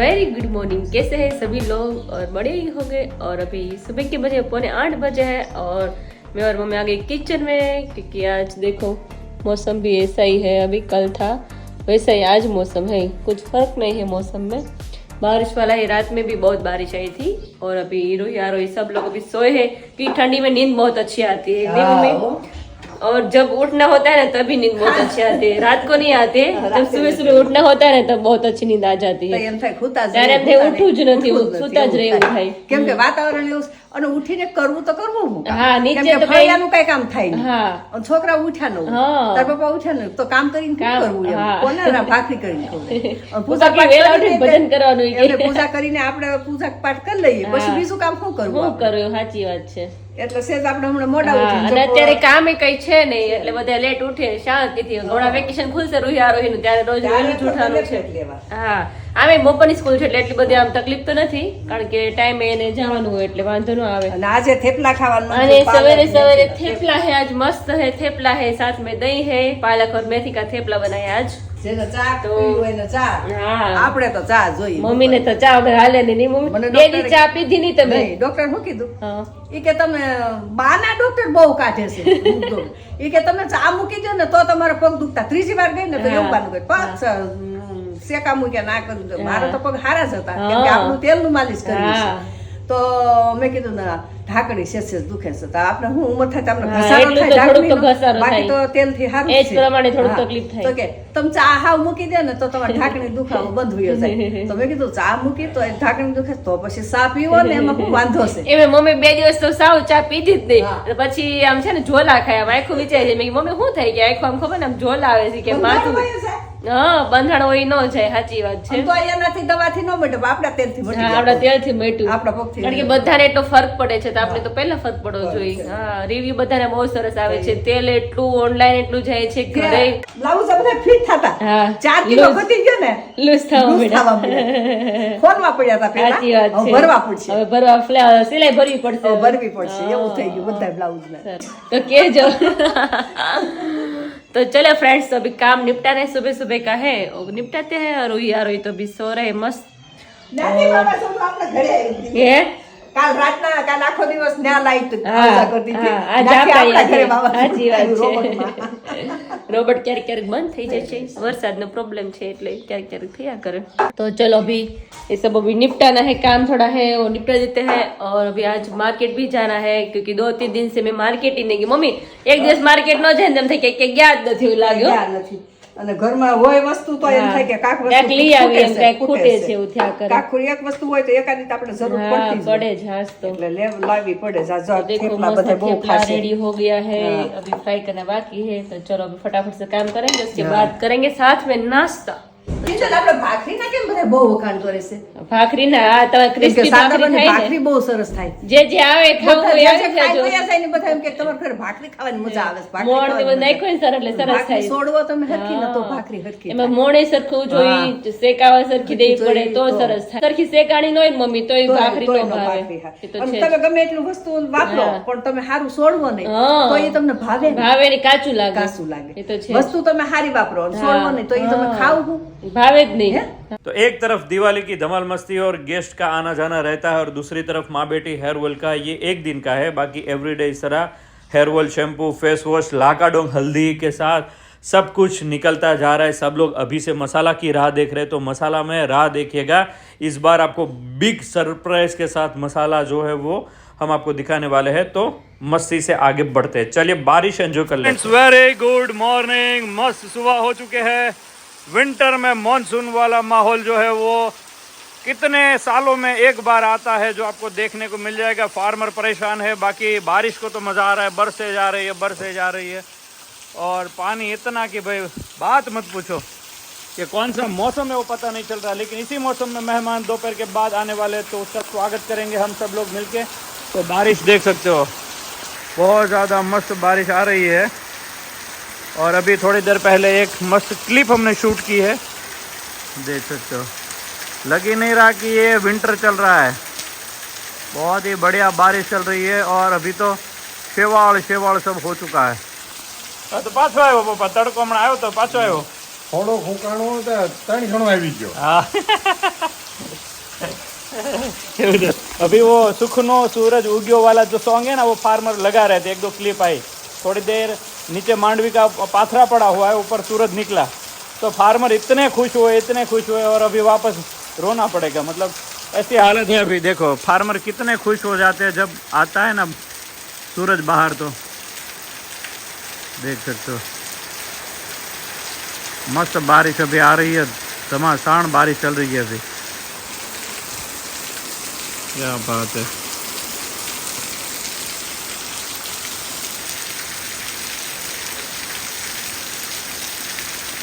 Very good morning. कैसे हैं सभी लोग और बड़े ही होंगे। और अभी सुबह के बजे 7:45 बजे है और मैं और मम्मी आ गई किचन में, क्योंकि आज देखो मौसम भी ऐसा ही है। अभी कल था वैसा ही आज मौसम है, कुछ फर्क नहीं है मौसम में। बारिश वाला है, रात में भी बहुत बारिश आई थी। और अभी रोई सब लोग अभी सोए हैं, क्योंकि ठंडी में नींद बहुत अच्छी आती है नींद में। और जब उठना होता है ना तभी नींद बहुत अच्छी आती है, रात को नहीं आती है। जब सुबह सुबह उठना होता है ना तब बहुत अच्छी नींद आ जाती है। ત્યારે એમ થાય ઉઠવું જ નથી, સુતા જ રહેવું થાય, કેમ કે વાતાવરણ એવું અને ઉઠીને કરવું તો કરવું હા, નીચે તો ફળિયાનું કઈ કામ થાય નહીં. હા, અને છોકરા ઉઠ્યા ન હોય, તાર પપ્પા ઉઠ્યા ન હોય, તો કામ કરીને શું કરવું એમ? કોને ભાખરી કરીને ખવડાવે? પૂજા પાઠ વેલા ઉઠીને ભજન કરવાનું એટલે પૂજા કરીને આપણે પૂજા પાઠ કરી લઈએ, પછી બીજું કામ શું કરવું? શું કર્યું? સાચી વાત છે। એટલે સેજ આપણે હમણાં મોડા અને ઉઠીને અત્યારે કામે કઈ છે નહીં, એટલે બધા લેટ ઉઠે શાંતિથી। હમણાં વેકેશન ખુલશે રોહિનું, ત્યારે રોજ વહેલું જ ઉઠવાનું છે। હા, આમે બપોરની સ્કૂલ છે એટલે એટલી બધી આમ તકલીફ તો નથી, કારણ કે ટાઈમે એને જવાનું હોય એટલે વાંધો ન આવે। અને આજે થેપલા ખાવાનું અને સवेरे सवेरे थेपला है, आज मस्त है थेपला है, साथ में दही है, पालक और मेथी का थेपला बनाया आज। જેને ચા પીવી હોય ને ચા, હા, આપણે તો ચા જોઈએ। મમ્મી ને તો ચા વગર હાલે નહીં। મમ્મી બે દી ચા પીધી નહીં તમે? ડોક્ટર શું કીધું? હા, ઈ કે તમે બાના ડોક્ટર બહુ કાઢે છે। ઈ કે તમે ચા મૂકી દો ને તો તમારા પગ દુખતા। ત્રીજી વાર ગઈ ને તો એવું બાનું ગઈ, પગ શેકા મૂક્યા ના કર્યું તો મારા તો પગ હારા જ હતા, કેમ કે આપણું તેલનું માલિશ કર્યું છે। તો મેં કીધું ના ઢાકણી સેજ દુખે છે, તો આપણે હું ઉંમર થાય તો આપણે ઘસારો થાય ઢાકણીનો, બાકી તો તેલથી હારું એ જ છે। પ્રમાણે થોડું તકલીફ થાય। તો કે તમે ચા હાવ મૂકી દે ને તો તમારે ઢાકણી દુખાવો બંધ થઈ જાય। તો મેં કીધું ચા મૂકી તો એ ઢાકણી દુખે તો પછી ચા પીવો ને એમાં શું વાંધો છે? એમે મમ્મી 2 દિવસ તો સાવ ચા પીધી જ નહીં, અને પછી આમ છે ને ઝોલા ખાય, આમ આખું વિચારી છે મેં મમ્મી શું થઈ ગયા, આખું આમ ખબર ને આમ ઝોલા આવે છે કે માથું હા બંધાણ હોય ન જાય। સાચી વાત છે, તો એનાથી દવાથી ન મટે, આપણા તેલથી મટી જાય, આપણા તેલથી મટ્યું, આપણા પગથી। કારણ કે બધાને એટલો ફરક પડે છે તો આપણે તો પહેલા ફરક પડવો જોઈએ। હા, રિવ્યુ બધાને બહુ સરસ આવે છે, તેલ એટલું ઓનલાઈન એટલું જાય છે, ઘરે બ્લાઉઝ આપણે ફિટ થતા, હા 4 કિલો ઘટી ગયો ને, લૂઝ થવા થવા મળ્યા, ખોલવા પડ્યા હતા પહેલા, સાચી વાત છે, ભરવા પડશે, હવે ભરવા સિલાઈ ભરવી પડશે, ભરવી પડશે, એવું થઈ ગયું બધા બ્લાઉઝ ને। तो केजो तो चलो फ्रेंड्स, तो अभी काम निपटा रहे, सुबह सुबह का है और निपटाते हैं। और रोही तो अभी सो रहे मस्त। ये કાલ રાતના કાલ આખો દિવસ ન્યા લાઈટ હા, કરતી હા, હતી, આજ નાખી આપણે આપણા ઘરે બાબા સાચી વાત છે। રોબોટમાં। રોબોટ ક્યારેક ક્યારેક બંધ થઈ જાય છે, વરસાદનો પ્રોબ્લેમ છે એટલે ક્યારેક ક્યારેક થયા કરે। तो चलो अभी ये सब अभी निपटाना है, काम थोड़ा है वो निपटा देते हैं। और अभी आज मार्केट भी जाना है, क्योंकि 2-3 दिन से मैं मार्केट ही नहीं गई। मम्मी एक દિવસ मार्केट न જાય તેમ થાય કે ગયા જ નથી એવું લાગ્યો, નથી। અને ઘરમાં હોય વસ્તુ તો એમ થાય કે કાક વસ્તુ લઈ આવી એમ કાંઈક ખૂટે છે એવું થયા કરે। કાક એક વસ્તુ હોય તો એકાદી તો આપણે જરૂર हाँ, પડતી જ पड़े હોય, झांस तो એટલે લાવવી પડે। જા देखो થેપલા मस्त બધા બહુ थेपला ખાશે। रेडी हो गया है, अभी फ्राई करना बाकी है। तो चलो अभी फटाफट से काम करेंगे, उसके बाद करेंगे साथ में नाश्ता। કિંજલ આપણે ભાખરીના કેમ બધા બહુ વખાણ કરે છે? ભાખરી ના આ તમે કેમ કે ક્રિસ્પી સાદા ભાખરી બને થાય ભાખરી ને, બહુ સરસ થાય। જે જે આવે ખાવું બધા હોય જે આવી ખાઈ જાજો। ગયા છે ને બધા એમ કે તમારે ઘરે ભાખરી ખાવાની મજા આવે છે, ભાખરી મોણ ને બધું ખાવાની નાખ્યું ને સર એટલે સરસ ભાખરી થાય। છોડવો તમે હરખી ન તો ભાખરી હરખી એમાં મોણે સરખું જોઈ, શેકાવા સરખી દેવી પડે તો સરસ થાય। સરખી શેકાણી ન હોય ને મમ્મી તોય ભાખરી તોય નો નો ભાવે, ભાખરી હા। એ તો અને છે તમે ગમે એટલું વસ્તુ વાપરો પણ તમે સારું છોડવો નહીં હા। તો એ તમને ભાવે નહીં, ભાવે ને કાચું લાગે, કાસું લાગે। એ તો છે, વસ્તુ તમે સારી વાપરો અને છોડવો નહીં તો એ તમે ખાવ શું? भावे જ नहीं। तो एक तरफ दिवाली की धमाल मस्ती और गेस्ट का आना जाना रहता है, और दूसरी तरफ माँ बेटी हेयर ऑयल का ये एक दिन का है, बाकी एवरीडे इस तरह hair oil, shampoo, face wash, Lakadong हल्दी के साथ सब कुछ निकलता जा रहा है। सब लोग अभी से मसाला की राह देख रहे हैं, तो मसाला में राह देखिएगा। इस बार आपको बिग सरप्राइज के साथ मसाला जो है वो हम आपको दिखाने वाले हैं, तो मस्ती से आगे बढ़ते हैं। चलिए बारिश एंजॉय कर लेते हैं। वेरी गुड मॉर्निंग, मस्त सुबह हो चुके हैं। विंटर में मॉनसून वाला माहौल जो है वो कितने सालों में एक बार आता है, जो आपको देखने को मिल जाएगा। फार्मर परेशान है, बाकी बारिश को तो मज़ा आ रहा है, बरसे जा रही है, बरसे जा रही है। और पानी इतना कि भाई बात मत पूछो कि कौन सा मौसम है वो पता नहीं चल रहा। लेकिन इसी मौसम में मेहमान दोपहर के बाद आने वाले हैं, तो उसका स्वागत करेंगे हम सब लोग मिलके। तो बारिश देख सकते हो, बहुत ज़्यादा मस्त बारिश आ रही है। और अभी थोड़ी देर पहले एक मस्त क्लिप हमने शूट की है, देख सकते हो। लग ही नहीं रहा कि ये विंटर चल रहा है, बहुत ही बढ़िया बारिश चल रही है। और अभी तो शेवाड़ सब हो चुका है। तो पाछो आयो पप्पा, तड़को हमने आयो तो पाछो आयो, થોડો ફૂંકાણો તો 3 ગણો આવી ગયો। हाँ अभी वो सुखनो सूरज उग्यो वाला जो सॉन्ग है ना, वो फार्मर लगा रहे थे, 1-2 क्लिप आई, थोड़ी देर नीचे मांडवी का पाथरा पड़ा हुआ है, ऊपर सूरज निकला, तो फार्मर इतने खुश हुए और अभी वापस रोना पड़ेगा। मतलब ऐसी हालत है अभी। देखो फार्मर कितने खुश हो जाते हैं जब आता है ना सूरज बाहर, तो देख सकते हो। मस्त बारिश अभी आ रही है, घमासान बारिश चल रही है अभी। क्या बात है।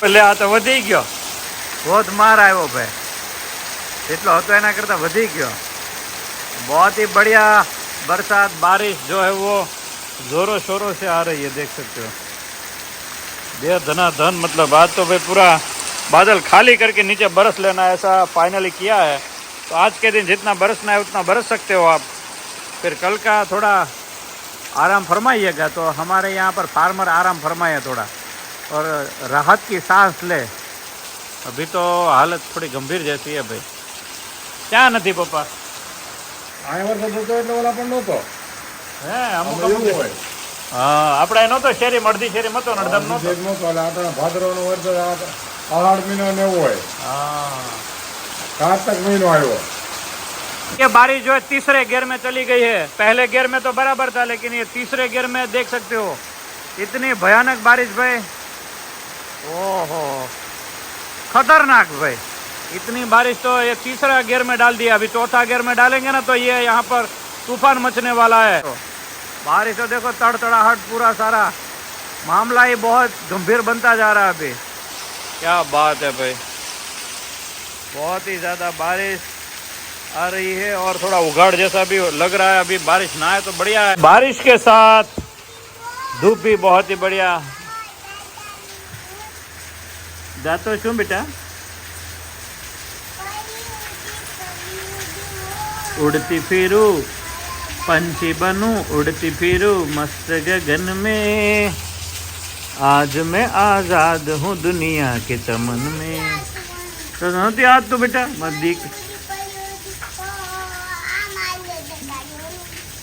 पहले आ तो वधी गयो, बहुत मार આવ્યો ભાઈ, એટલો હતો એના કરતા વધી ગયો। बहुत ही बढ़िया बरसात बारिश जो है वो जोरों शोरों से आ रही है, देख सकते हो। दे धनाधन, मतलब आज तो भाई पूरा बादल खाली करके नीचे बरस लेना, ऐसा फाइनली किया है। तो आज के दिन जितना बरसना है उतना बरस सकते हो आप, फिर कल का थोड़ा आराम फरमाइएगा। तो हमारे यहाँ पर फार्मर आराम फरमाए थोड़ा और राहत की सांस ले। अभी तो हालत थोड़ी गंभीर जैसी है भाई। क्या नहीं पप्पा આ વર્ષે તો એટલે ઓલા પણ નહોતો હે અમુક આમાં એવું હોય હા આપણે નહોતો શેરી મળતી શેરી મતો નડદમ નહોતો શેક નહોતો એટલે આપણે ભાદરવાનો વર્ષ અષાઢ મહિનો ને એવું હોય हाँ કારતક મહિનો આવ્યો ये बारिश जो है तीसरे गियर में चली गई है। पहले गियर में तो बराबर था, लेकिन ये तीसरे गियर में देख सकते हो इतनी भयानक बारिश भाई। ओहो खतरनाक भाई, इतनी बारिश तो ये तीसरा गियर में डाल दिया। अभी चौथा गियर में डालेंगे ना तो ये यहाँ पर तूफान मचने वाला है। तो बारिश तो देखो तड़तड़ाहट, पूरा सारा मामला ही बहुत गंभीर बनता जा रहा है अभी। क्या बात है भाई, बहुत ही ज़्यादा बारिश आ रही है और थोड़ा उघाड़ जैसा भी लग रहा है। अभी बारिश ना आए तो बढ़िया है। बारिश के साथ धूप भी बहुत ही बढ़िया। जातो शू बेटा, उड़ती फिरू पंछी बनूं, उड़ती फिरू मस्त गगन में, आज मैं आजाद हूँ दुनिया के चमन में। तो नहोती आज तो बेटा मत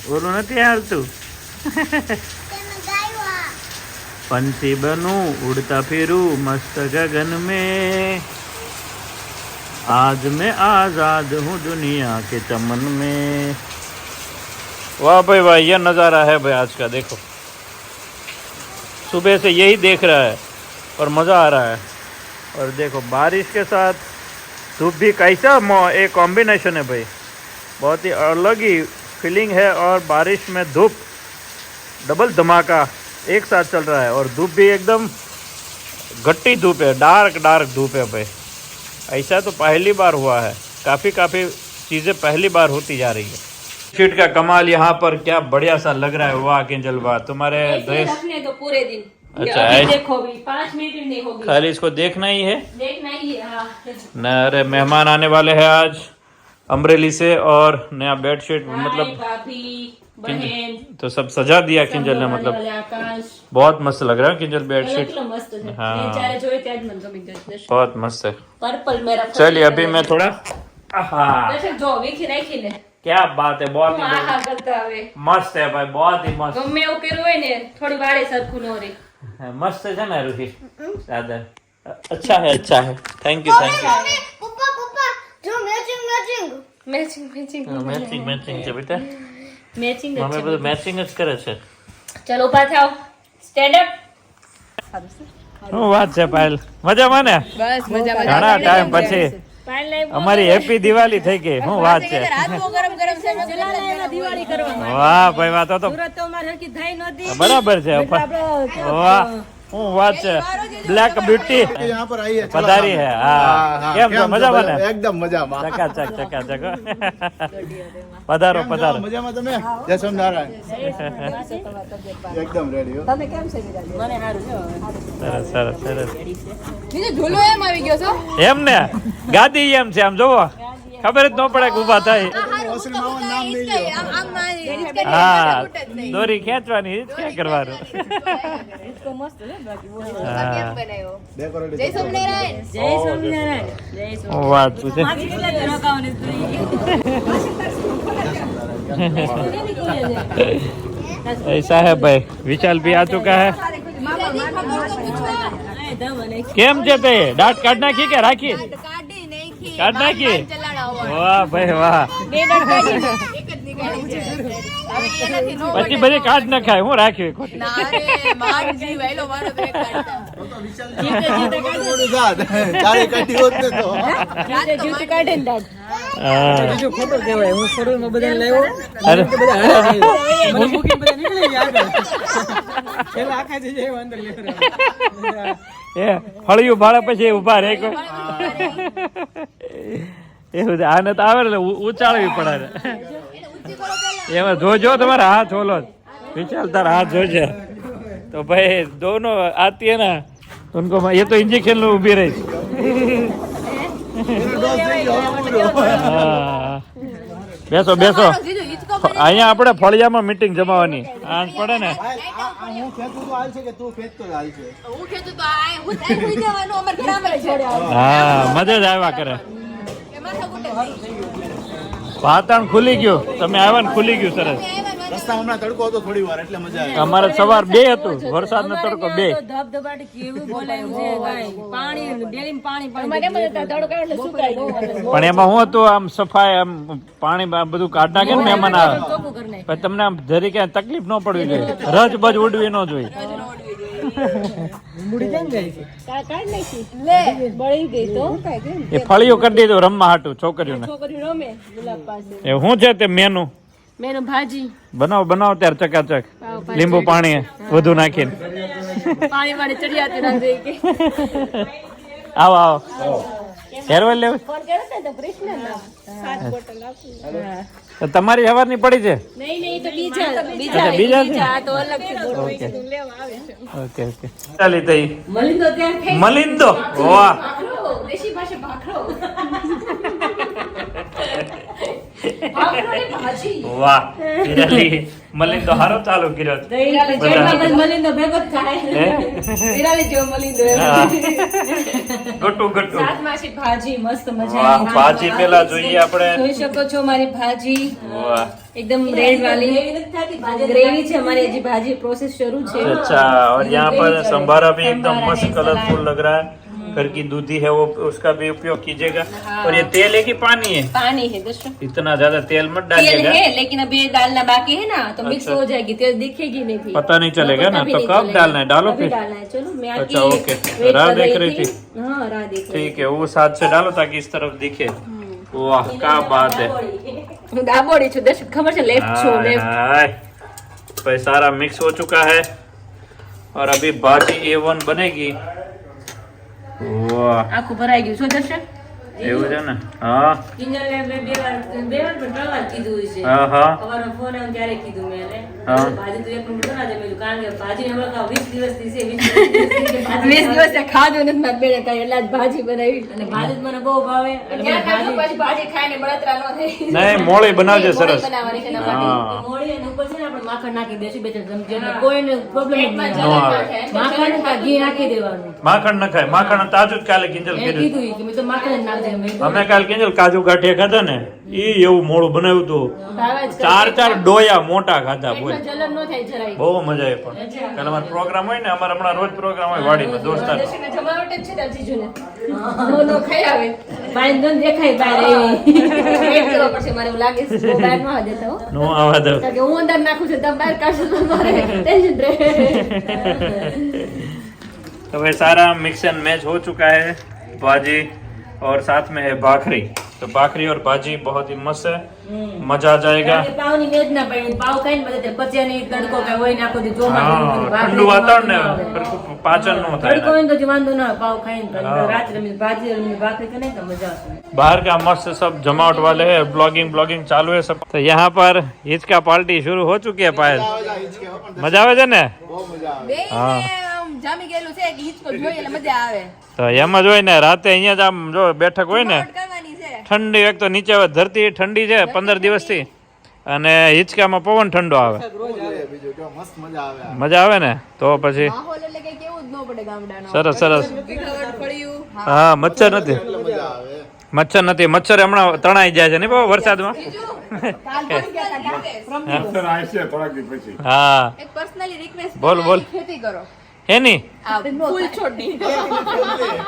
बोलो नहीं यार तू। पंछी बनूं उड़ता फिरूं मस्त गगन में, आज मैं आजाद हूँ दुनिया के चमन में। वाह भाई वाह, यह नज़ारा है भाई आज का। देखो सुबह से यही देख रहा है और मज़ा आ रहा है। और देखो बारिश के साथ धूप भी कैसा एक कॉम्बिनेशन है भाई, बहुत ही अलग ही फीलिंग है। और बारिश में धूप डबल धमाका एक साथ चल रहा है, और धूप भी एकदम गट्टी धूप है, डार्क धूप है भाई। ऐसा तो पहली बार हुआ है, काफ़ी चीज़ें पहली बार होती जा रही है। शीट का कमाल यहाँ पर क्या बढ़िया सा लग रहा है। वाह किंजल वाह, तुम्हारे ड्रेस रखने दो पूरे दिन। अच्छा अभी है, देखो भी 5 मिनट भी नहीं होगी, खाली इसको देखना ही है देखना ही है। हाँ न। अरे मेहमान आने वाले हैं आज अमरेली से, और नया बेडशीट मतलब भाभी बहन तो सब सजा दिया किंजल ने। मतलब आकाश बहुत मस्त लग रहा है किंजल बेडशीट, કેટલો મસ્ત છે। हाँ। મેં જ્યારે જોઈ ત્યારે જ મને ગમી ગયું। बहुत मस्त है। पर्पल मेरा चलिए अभी मैं थोड़ा आहा, દર્શક જો વીખી રાખી ને क्या बात है, बहुत ही હું આહા કરતા હવે मस्त है भाई, बहुत ही मस्त। ગમે એવું કર્યું હોય ને થોડી વાળે સરખું ન રે। मस्त है ना रुचि दादा, अच्छा है थैंक यू पप्पा पप्पा जो मैचिंग मैचिंग મેચિંગ मैचिंग છે બેટા, મેચિંગ મમ્મી બધું મેચિંગ જ કરે છે। ચલો ઉભા થાઓ, સ્ટેન્ડ અપ। શું વાત છે પાયલ, મજામાં ને? બસ મજામાં। ઘણા ટાઈમ પછી અમારી હેપી દિવાળી થઈ ગઈ। શું વાત છે? દિવાળી કરવા વાહ ભાઈ વાહ, તો સુરત તો અમારે હરકી થઈ નહોતી। બરાબર છે। વાહ શું વાત છે, બ્લેક બ્યુટી यहाँ पर आई है પધારી है। હા કેમ છો, મજામાં ને? एकदम मजाમાં ચકાચક પધારો પધારો। મજામાં તમે? જય સ્વામિનારાયણ એકદમ રેડી હો। તમે કેમ છે વિરાજ? મને સારું છે। સરસ બીજો ઝૂલો એમ આવી ગયો છો? એમ ને, ગાદી એમ છે આમ જોવો, ખબર જ ન પડે કે ઊભા થાય હા દોરી ખેંચવાની જ ક્યાં કરવાનું વાત છે ऐसा है भाई विशाल भी आ चुका है કેમ છે તે દાંત કાઢ નાખી કે રાખી કાઢ નાખી વાહ ભાઈ વાહ પછી બધી કાઢ નખાય હું રાખ્યું ખોટી ફળિયું ભાડે પછી ઉભા રે એવું આને તો આવે ને ઉચાળવી પડે એમાં જોજો તમારા हाथ होलो विशाल तारा हाथ जोजे तो भाई दोनों आती है ना उनको ये तो इंजेक्शन लो उभी रही બેસો બેસો અહીંયા આપણે ફળિયામાં મીટિંગ જમાવાની આજ પડે ને હા મજા જ આવ્યા કરે વાતાવરણ ખુલી ગયું તમે આવ્યા ને ખુલી ગયું સરસ રસ્તામાં તડકો હતો થોડી વાર એટલે મજા આવી અમારે સવાર 2 હતું વરસાદ નો તડકો 2 ધબધબાટી કેવું બોલે એમ છે પાણી ડેલી પાણી પણ એમાં હું હતું આમ સફાઈ આમ પાણી બધું કાઢ નાખે ને મહેમાન આવે પણ તમને આમ જરી ક્યાંય તકલીફ ન પડવી જોઈએ રજ બજ ઉડવી ન જોઈએ એ ફળિયું કરી દીધું રમવા હાટું છોકરીઓને એ શું છે તે મેનુ ભાજી બનાવો બનાવો ત્યારે ચકાચક લીંબુ પાણી વધુ નાખીને પાણી વાળી ચડિયાતી નાખી દે આવો આવો હેરવેલ લેવું તો તમારી સવારની પડી છે નહીં તો બીજા બીજા તો અલગ છે ઓકે ઓકે ચાલી તઈ મલિંદો ત્યાં મલિંદો વાહ દેશી ભાષા ભાખરો વાહ હિરાલી મલિંદો હારો ચાલુ કર્યો મલિંદો ભેગો જ થાય હિરાલી જેવો મલિંદો ગટુ ગટુ સાતમાસી ભાજી મસ્ત મજા વાહ ભાજી પેલા જોઈએ આપણે જોઈ શકો છો મારી ભાજી વાહ एकदम रेड वाली ग्रेवी है हमारी जी भाजी प्रोसेस शुरू है अच्छा और यहाँ पर संभारा भी एकदम मस्त कलरफुल लग रहा है घर की दूधी है वो उसका भी उपयोग कीजिएगा और ये तेल है कि पानी है पानी है दोस्तों इतना ज्यादा तेल मत तेल डालिएगा है लेकिन अभी ये डालना बाकी है ना तो मिक्स हो जाएगी तेल दिखेगी नहीं फिर पता नहीं चलेगा ना तो कब डालना है डालो फिर डालना है चलो मैं अच्छा ओके राह देख रही थी हाँ राह देख रही ठीक है वो साथ से डालो ताकि इस तरफ दिखे वाह क्या बात है હું દાબોડી છું દર્શક ખબર છે લેફ્ટ છું લેફ્ટ हाय भाई सारा मिक्स हो चुका है और अभी भाजी A1 बनेगी वाह આખું ભરાઈ ગયું શું દર્શક એવું છે ને હા કિંજલ બે વાર પણ પ્રવાર કીધું છે હા હા અમારો ફોન આવ્યો ત્યારે કીધું મેં એને હા. ભાજી તો એક મિનિટ બનાવજે મેં કીધું કારણ કે ભાજી હમણાં 20 દિવસથી છે 20 દિવસ ખાધું નથી મારા બેને કઈ એટલે જ ભાજી બનાવી અને ભાજી મને બહુ ભાવે અને ભાજી ખાઈને બળતરા ન થઈ નહીં મોળી બનાવજે સરસ બનાવવાની છે ને હા. મોળી અને ઉપર છે ને આપણે માખણ નાખી દેશું બે ચાર ચમચી એટલે કોઈને પ્રોબ્લેમ ન આવે માખણ કા ઘી નાખી દેવાનું માખણ ન ખાય માખણ તાજું જ કાલે કિંજલ મેં કીધું કીધું કે મેં તો માખણ જ નાખજે મેં કીધું અમે કાલે કિંજલ કાજુ ગાંઠિયા ખાધા ને ઈ એવું મોડું બનાવ્યું હતું ભાવે જ કરે. ચાર ડોયા મોટા ખાધા બોલ પેટમાં જલન ન થાય જરાય બહુ મજા આવી પણ કાલે અમારો પ્રોગ્રામ હોય ને અમારે હમણાં રોજ પ્રોગ્રામ હોય વાડીમાં દોસ્તાર દર્શકને જમાવટ જ છે તાર જીજુને. નો ખાઈ આવે બાય ન દેખાય બહાર એવી વેઇટ કરવો પડશે મારે એવું લાગે છે બહુ બહાર ન આવવા દેતા હો નો આવા દો કારણ કે હું અંદર નાખું છું તમે બહાર કાઢશો તો મારે ટેન્શન રહે तो वह सारा मिक्स एंड मैच हो चुका है भाजी और साथ में है भाखरी तो भाखरी और भाजी बहुत ही मस्त है मजा आ जाएगा પાવની મેજ ના પડી પાવ ખાઈને બધા પચ્યા નહીં તડકો કે હોય નાખો દે ચોમાસું हाँ ठंडू वातावरण ने पाचन नो તડકો था હોય તો જ વાંધો ના આવે, પાવ ખાઈને તો રાત્રે અમે ભાજી અને ભાખરી કરીને તો મજા આવશે बाहर का मस्त सब जमावट वाले है ब्लॉगिंग चालू है सब तो यहाँ पर हिचका पार्टी शुरू हो चुकी है पायल मजा आवे છે ને हाँ જામી ગયેલું છે કે હિચકો જોઈએ એટલે મજા આવે તો એમ જ હોય ને રાતે અહીંયા જ આમ જો બેઠક હોય ને કરવાની છે ઠંડી એક તો નીચે ધરતી ઠંડી છે 15 દિવસથી અને હિંચકામાં પવન ઠંડો આવે બીજું કેવું મસ્ત મજા આવે મજા આવે ને તો પછી સરસ સરસ હા મચ્છર નથી મજા આવે મચ્છર હમણાં તણાઈ જાય છે ને બાબા વરસાદમાં થોડાક દી પછી હા એક પર્સનલી રિક્વેસ્ટ બોલ બોલ ખેતી કરો એની ફૂલ છોડની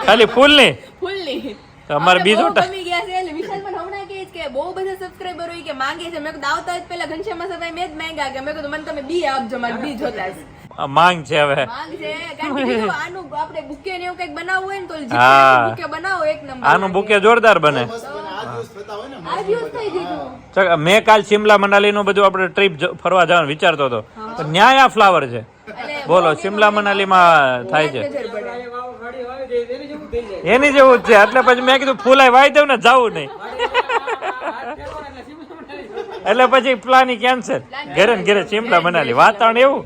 ખાલી ફૂલની ફૂલની અમારે બીજું ગમી ગયા છે એટલે વિશાલ પણ હમણાં કહે છે કે બહુ બધા સબસ્ક્રાઇબરો કે માંગે છે મેં કીધું આવતા જ પહેલા ઘનશ્યામ સભાઈ મેં જ માંગ્યા કે મેં કીધું મને તમે બી આપજો મારે બી જોતા છે માંગ છે હવે માંગ છે કારણ કે બીજું આનું આપણે બુકે ને એવું કંઈક બનાવવું હોય ને તો હા. બુકે બનાવો એક નંબર આનું બુકે જોરદાર બને મસ્ત બને. આ દિવસ થતા હોય ને આ દિવસ થઈ દીધું મેં કાલ શિમલા મનાલી નું બધું આપણે ટ્રીપ ફરવા જવાનું વિચારતો હતો તો ન્યાય આ ફ્લાવર છે બોલો શિમલા મનાલી માં થાય છે એની જેવું જ છે એટલે પછી મેં કીધું ફૂલાય વાઈ દઉં ને જવું નહીં એટલે પછી પ્લાનિંગ કેન્સલ ઘરે ને ઘરે શિમલા મનાલી વાતાવરણ એવું